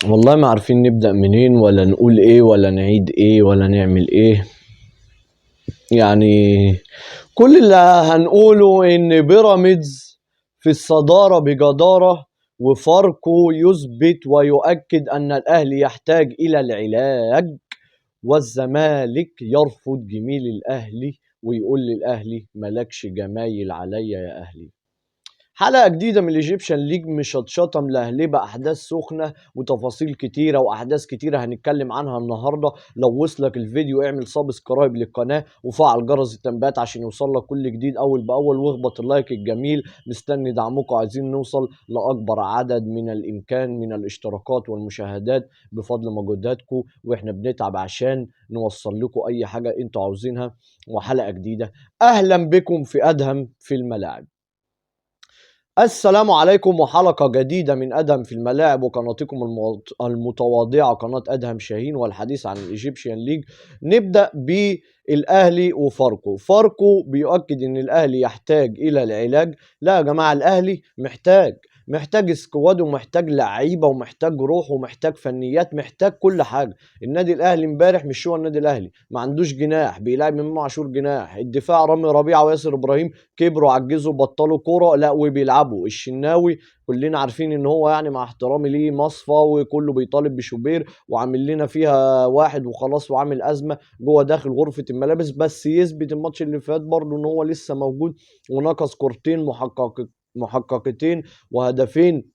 والله ما عارفين نبدأ منين ولا نقول ايه ولا نعيد ايه ولا نعمل ايه. يعني كل اللي هنقوله ان بيراميدز في الصدارة بجدارة، وفاركو يثبت ويؤكد ان الاهلي يحتاج الى العلاج، والزمالك يرفض جميل الاهلي ويقول للاهلي ملكش جمايل عليا يا اهلي. حلقة جديدة من الايجيبشن ليج مشطشطة ملهلبة، أحداث سخنة وتفاصيل كتيرة وأحداث كتيرة هنتكلم عنها النهاردة. لو وصلك الفيديو اعمل سبسكرايب للقناة وفعل جرس التنبيهات عشان يوصلك كل جديد أول بأول، واخبط اللايك الجميل. مستني دعمكم، عايزين نوصل لأكبر عدد من الإمكان من الاشتراكات والمشاهدات بفضل مجهوداتكم، وإحنا بنتعب عشان نوصل لكم أي حاجة أنتوا عاوزينها. وحلقة جديدة، أهلا بكم في أدهم في الملاعب. السلام عليكم، وحلقة جديدة من أدهم في الملاعب، وقناتكم المتواضعة قناة أدهم شاهين، والحديث عن الإيجيبشن ليج. نبدأ بالأهلي وفاركو. فاركو بيؤكد إن الأهلي يحتاج إلى العلاج. لا يا جماعة، الأهلي محتاج سكواد، ومحتاج لعيبة، ومحتاج روح، ومحتاج فنيات، محتاج كل حاجة. النادي الأهلي امبارح مش هو النادي الأهلي، ما عندوش جناح بيلعب امام عاشور جناح، الدفاع رامي ربيعة وياسر إبراهيم كبروا عجزوا بطلوا كوره، لا وبيلعبوا. الشناوي كلنا عارفين ان هو يعني مع احترامي ليه مصفى، وكله بيطالب بشوبير وعامل لنا فيها واحد وخلاص، وعامل ازمه جوه داخل غرفه الملابس. بس يثبت الماتش اللي فات برضه ان هو لسه موجود، ونقص كورتين محققتين وهدفين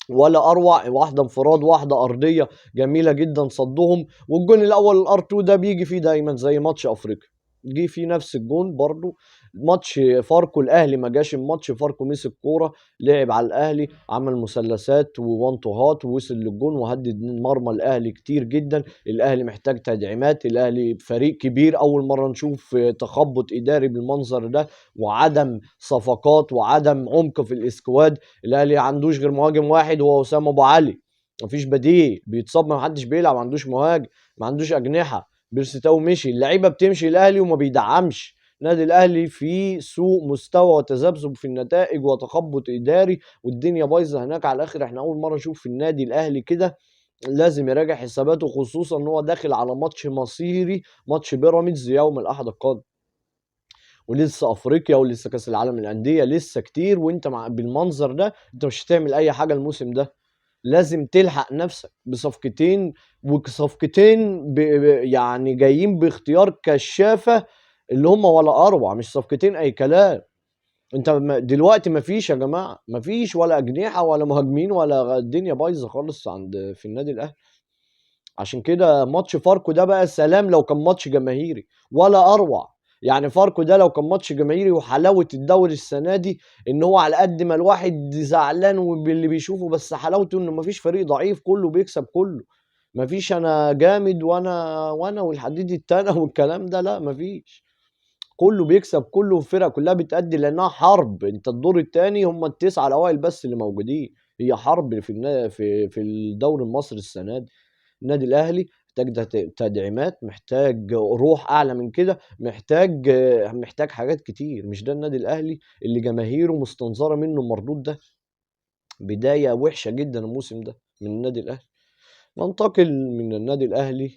ولا اروع، واحده انفراد واحده ارضيه جميله جدا صدهم. والجون الاول الار 2 ده بيجي فيه دايما زي ماتش افريقيا، جه فيه نفس الجون برضو. ماتش فاركو الاهلي ما جاش، الماتش فاركو مسك كوره لعب على الاهلي، عمل مثلثات ووان تو هات ووصل للجون وهدد مرمى الاهلي كتير جدا. الاهلي محتاج تدعيمات، الاهلي فريق كبير، اول مره نشوف تخبط اداري بالمنظر ده، وعدم صفقات وعدم عمق في الاسكواد. الاهلي عندوش غير مهاجم واحد وهو اسامه ابو علي، مفيش بديل، بيتصاب ما حدش بيلعب، ما عندوش مهاجم، ما عندوش اجنحه. بيرستاو مشي، اللعيبه بتمشي الاهلي وما بيدعمش. النادي الاهلي في سوء مستوى وتذبذب في النتائج وتخبط اداري، والدنيا بايظه هناك على الاخر. احنا اول مره نشوف في النادي الاهلي كده، لازم يراجع حساباته، خصوصا ان هو داخل على ماتش مصيري، ماتش بيراميدز يوم الاحد القادم، ولسه افريقيا ولسه كاس العالم للانديه لسه كتير. وانت بالمنظر ده انت مش هتعمل اي حاجه الموسم ده. لازم تلحق نفسك بصفقتين، وصفقتين يعني جايين باختيار كشافه، اللي هم ولا اروع، مش صفقتين اي كلام. انت دلوقتي مفيش يا جماعه، مفيش ولا اجنحه ولا مهاجمين، ولا الدنيا بايظه خالص في النادي الاهلي. عشان كده ماتش فاركو ده بقى سلام لو كان ماتش جماهيري، ولا اروع. يعني فاركو ده لو كان ماتش جماهيري، وحلاوه الدوري السنه دي ان هو على قد ما الواحد زعلان وباللي بيشوفه، بس حلاوته انه مفيش فريق ضعيف، كله بيكسب كله. مفيش انا جامد وانا والحديد التانى والكلام ده، لا مفيش. كله بيكسب كله، الفرق كلها بتأدي لانها حرب. انت الدور الثاني هم التسعه الاوائل بس اللي موجودين، هي حرب في الدوري المصري السنه دي. النادي الاهلي محتاج تدعيمات، محتاج روح اعلى من كده، محتاج حاجات كتير. مش ده النادي الاهلي اللي جماهيره مستنظره منه المردود ده. بدايه وحشه جدا الموسم ده من النادي الاهلي. ننتقل من النادي الاهلي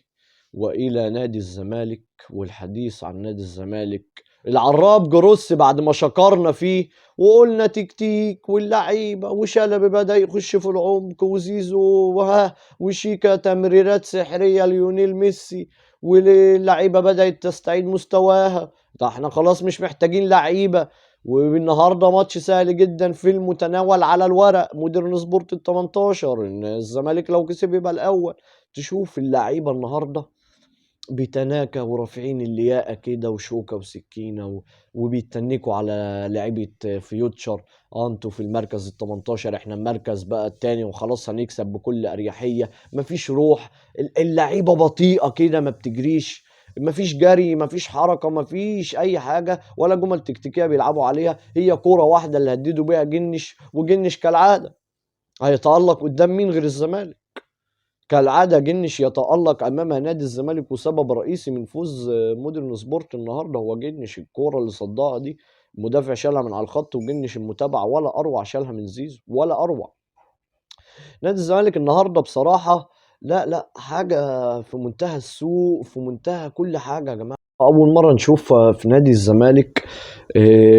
والى نادي الزمالك، والحديث عن نادي الزمالك. العراب جروس بعد ما شكرنا فيه وقلنا تكتيك واللعيبه وشلبي بدا يخش في العمق، وزيزو وشيكا تمريرات سحريه ليونيل ميسي، واللعيبه بدات تستعيد مستواها. ده احنا خلاص مش محتاجين لعيبه. والنهارده ماتش سهل جدا في المتناول على الورق، مودرن سبورت ال 18 ان الزمالك لو كسب يبقى الاول. تشوف اللعيبه النهارده بتناكة ورافعين اللياقة كده وشوكة وسكينة وبيتنكوا على لعيبة فيوتشر. انتوا في المركز ال 18، احنا المركز بقى التاني وخلاص هنكسب بكل اريحية. مفيش روح، اللعيبة بطيئة كده ما بتجريش، مفيش جري، مفيش حركة، مفيش اي حاجة ولا جمل تكتيكية بيلعبوا عليها. هي كورة واحدة اللي هددوا بيها جنش، وجنش كالعادة هيتألق قدام مين غير الزمالك؟ كالعادة جنش يتألق أمام نادي الزمالك، وسبب رئيسي من فوز مودرن سبورت النهاردة هو جنش. الكورة اللي صدها دي المدافع شالها من على الخط، وجنش المتابعة ولا أروع، شالها من زيزو ولا أروع. نادي الزمالك النهارده بصراحة لا حاجة في منتهى السوء، في منتهى كل حاجة يا جماعة. أول مرة نشوف في نادي الزمالك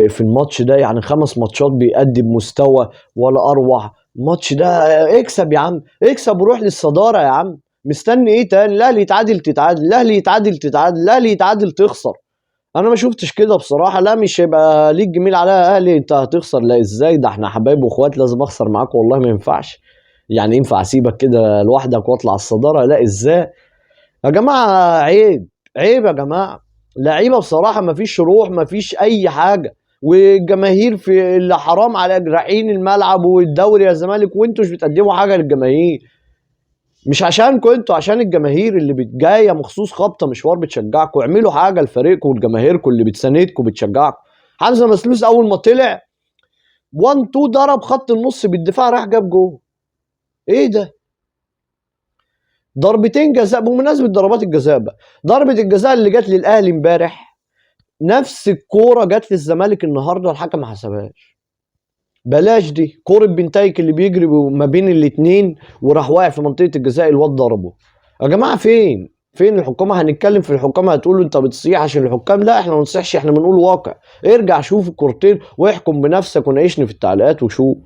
في الماتش ده، يعني 5 ماتشات بيقدم مستوى ولا أروع. الماتش ده اكسب يا عم، اكسب وروح للصدارة يا عم. مستني ايه تاني؟ الأهلي يتعادل تتعادل، الأهلي يتعادل تتعادل، الأهلي يتعادل تخسر. انا ما شفتش كده بصراحه. لا مش هيبقى ليك جميل عليها اهلي انت هتخسر، لا ازاي؟ ده احنا حبايب واخوات، لازم اخسر معاك والله ما ينفعش. يعني ينفع اسيبك كده لوحدك واطلع الصداره؟ لا ازاي يا جماعه؟ عيب، عيب يا جماعه. لعيبه بصراحه ما فيش روح، ما فيش اي حاجه. والجماهير في اللي حرام على رايحين الملعب والدوري يا زمالك وانتوا مش بتقدموا حاجه للجماهير. مش عشانكم انتوا، عشان الجماهير اللي جايه مخصوص خابطه مشوار بتشجعكم. اعملوا حاجه لفريقكم ولجماهيركم اللي بتساندكم بتشجعكم. حمزه مسلوس اول ما طلع 1 2 ضرب خط النص بالدفاع راح جاب جول. ايه ده؟ ضربتين جزاء. بمناسبه ضربات الجزاء بقى، ضربه الجزاء اللي جت للاهلي امبارح نفس الكوره جت للزمالك النهارده، الحكم ما حسبهاش. بلاش دي كوره بنتايك اللي بيجري ما بين الاتنين وراح واقع في منطقه الجزاء، الواد ضربه. يا جماعه فين الحكام؟ هنتكلم في الحكام هتقولوا انت بتصيح عشان الحكام. لا احنا ما بنصيحش، احنا بنقول واقع. ارجع شوف الكورتين واحكم بنفسك وناقشني في التعليقات وشوف.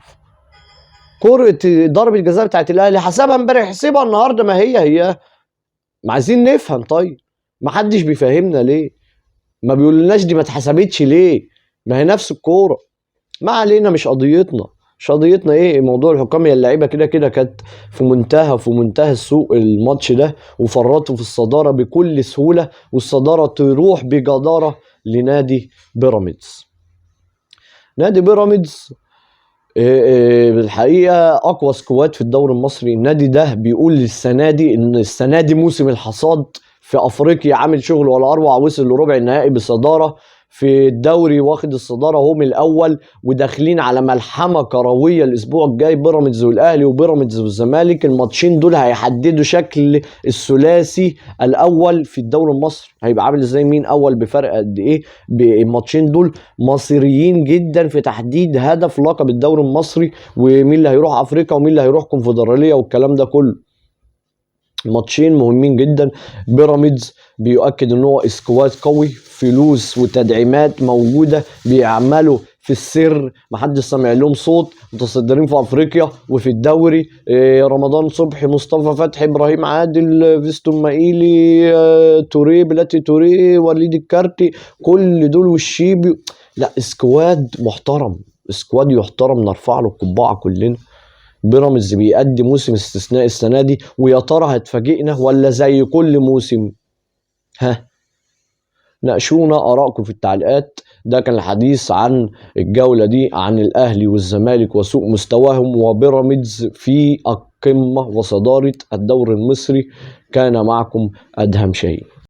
كرة ضربة الجزاء بتاعت الاهلي حسبها امبارح، حسبها النهارده، ما هي. ما عايزين نفهم طيب. ما حدش بيفهمنا ليه؟ ما بيقولناش دي ما اتحسبتش ليه؟ ما هي نفس الكورة. ما علينا، مش قضيتنا. مش قضيتنا ايه موضوع الحكام. هي اللعيبه كده كانت في منتهى السوء الماتش ده، وفرطوا في الصداره بكل سهوله، والصداره تروح بجداره لنادي بيراميدز. نادي بيراميدز بالحقيقه اقوى سكواد في الدوري المصري. النادي ده بيقول السنه دي ان السنه دي موسم الحصاد في افريقيا، عامل شغل ولا اروع. وصل لربع النهائي بصداره في الدوري، واخد الصداره هو من الاول، وداخلين على ملحمه كرويه الاسبوع الجاي. بيراميدز والاهلي وبيراميدز والزمالك، الماتشين دول هيحددوا شكل الثلاثي الاول في الدوري المصري هيبقى عامل ازاي، مين اول بفرق قد ايه. الماتشين دول مصيريين جدا في تحديد هدف لقب الدوري المصري، ومين اللي هيروح افريقيا ومين اللي هيروح كونفدراليه والكلام ده كله. ماتشين مهمين جدا. بيراميدز بيؤكد ان هو سكواد قوي، فلوس وتدعيمات موجوده، بيعملوا في السر، محدش سامع لهم صوت، متصدرين في افريقيا وفي الدوري. رمضان صبحي، مصطفى فتحي، ابراهيم عادل، فيستون مايلي، توريه، بلاتي توريه، وليد الكارتي، كل دول والشيبي. لا سكواد محترم، سكواد يحترم، نرفع له القبعه كلنا. بيراميدز بيقدم موسم استثنائي السنه دي، ويا ترى هتفاجئنا ولا زي كل موسم؟ ها، ناقشونا ارائكم في التعليقات. ده كان الحديث عن الجوله دي، عن الاهلي والزمالك وسوء مستواهم، وبيراميدز في القمه وصداره الدوري المصري. كان معكم ادهم شاهين.